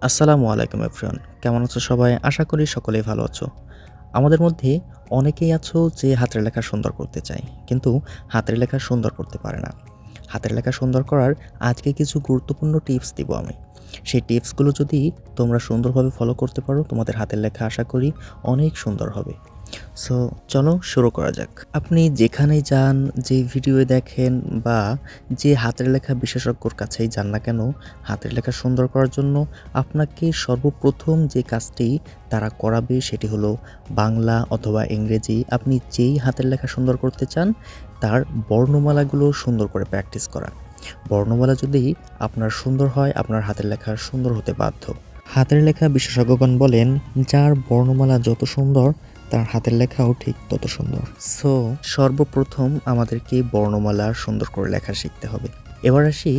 আসসালামু আলাইকুম এভরিওয়ান। কেমন আছো সবাই? আশা করি সকলেই ভালো আছো। আমাদের মধ্যে অনেকেই আছো যে হাতের লেখা সুন্দর করতে চায়, কিন্তু হাতের লেখা সুন্দর করতে পারে না। হাতের লেখা সুন্দর করার আজকে কিছু গুরুত্বপূর্ণ টিপস দিব আমি। সেই টিপসগুলো যদি তোমরা সুন্দরভাবে ফলো করতে পারো, তোমাদের হাতের লেখা আশা করি অনেক সুন্দর হবে। সো চলো শুরু করা যাক। আপনি যেখানেই যান, যে ভিডিওয়ে দেখেন বা যে হাতের লেখা বিশেষজ্ঞর কাছেই যান না কেন, হাতের লেখা সুন্দর করার জন্য আপনাকে সর্বপ্রথম যে কাজটি তারা করাবে সেটি হলো বাংলা অথবা ইংরেজি আপনি যেই হাতের লেখা সুন্দর করতে চান তার বর্ণমালাগুলো সুন্দর করে প্র্যাকটিস করা। বর্ণমালা যদি আপনার সুন্দর হয়, আপনার হাতের লেখা সুন্দর হতে বাধ্য। হাতের লেখা বিশেষজ্ঞগণ বলেন, যার বর্ণমালা যত সুন্দর তার হাতের লেখাও ঠিক তত সুন্দর। সো সর্বপ্রথম আমাদেরকে বর্ণমালা সুন্দর করে লেখা শিখতে হবে। এবার আসি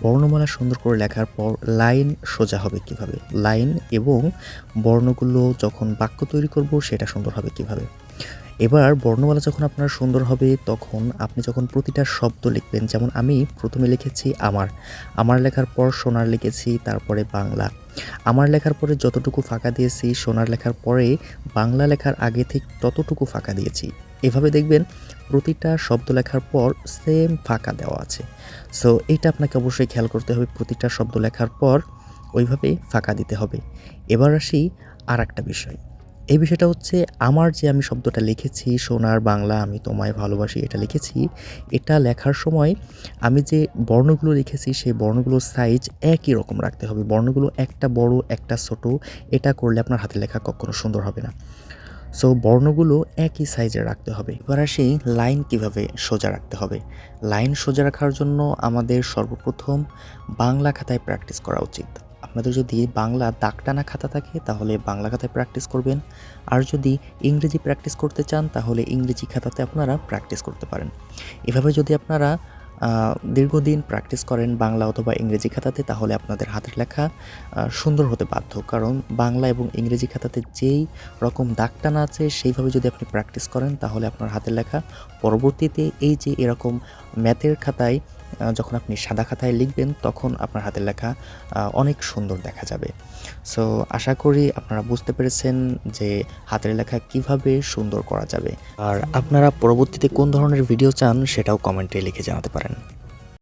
বর্ণমালা সুন্দর করে লেখার পর লাইন সোজা হবে কিভাবে, লাইন এবং বর্ণগুলো যখন বাক্য তৈরি করব সেটা সুন্দর হবে কিভাবে। এবার বর্ণমালা যখন আপনার সুন্দর হবে তখন আপনি যখন প্রতিটা শব্দ লিখবেন, যেমন আমি প্রথমে লিখেছি আমার লেখার পর সোনার লিখেছি, তারপরে বাংলা। আমার লেখার পরে যতটুকু ফাঁকা দিয়েছি সোনার লেখার পরে বাংলা লেখার আগে ঠিক ততটুকু ফাঁকা দিয়েছি। এভাবে দেখবেন প্রতিটা শব্দ লেখার পর সেম ফাঁকা দেওয়া আছে। সো এইটা আপনাকে অবশ্যই খেয়াল করতে হবে, প্রতিটা শব্দ লেখার পর ওইভাবে ফাঁকা দিতে হবে। এবার আসি আরেকটা বিষয়। এই বিষয়টা হচ্ছে আমি শব্দটা লিখেছি সোনার বাংলা আমি তোমায় ভালোবাসি এটা লিখেছি। এটা লেখার সময় আমি যে বর্ণগুলো লিখেছি সেই বর্ণগুলোর সাইজ একই রকম রাখতে হবে। বর্ণগুলো একটা বড় একটা ছোট এটা করলে আপনার হাতের লেখা কখনো সুন্দর হবে না। সো বর্ণগুলো একই সাইজের রাখতে হবে। এবার আসি লাইন কিভাবে সোজা রাখতে হবে। লাইন সোজা রাখার জন্য আমাদের সর্বপ্রথম বাংলা খাতায় প্র্যাকটিস করা উচিত। আপনাদের যদি বাংলা দাগ টানা খাতা থাকে তাহলে বাংলা খাতায় প্র্যাকটিস করবেন, আর যদি ইংরেজি প্র্যাকটিস করতে চান তাহলে ইংরেজি খাতাতে আপনারা প্র্যাকটিস করতে পারেন। এভাবে যদি আপনারা দীর্ঘদিন প্র্যাকটিস করেন বাংলা অথবা ইংরেজি খাতাতে তাহলে আপনাদের হাতের লেখা সুন্দর হতে বাধ্য। কারণ বাংলা এবং ইংরেজি খাতাতে যেই রকম দাগ টানা আছে সেইভাবে যদি আপনি প্র্যাকটিস করেন তাহলে আপনার হাতের লেখা পরবর্তীতে এই যে এরকম ম্যাথের খাতায় যখন আপনি সাদা খাতায় লিখবেন তখন আপনার হাতের লেখা অনেক সুন্দর দেখা যাবে। সো আশা করি আপনারা বুঝতে পেরেছেন যে হাতের লেখা কিভাবে সুন্দর করা যাবে। আর আপনারা পরবর্তীতে কোন ধরনের ভিডিও চান সেটাও কমেন্টে লিখে জানাতে পারেন।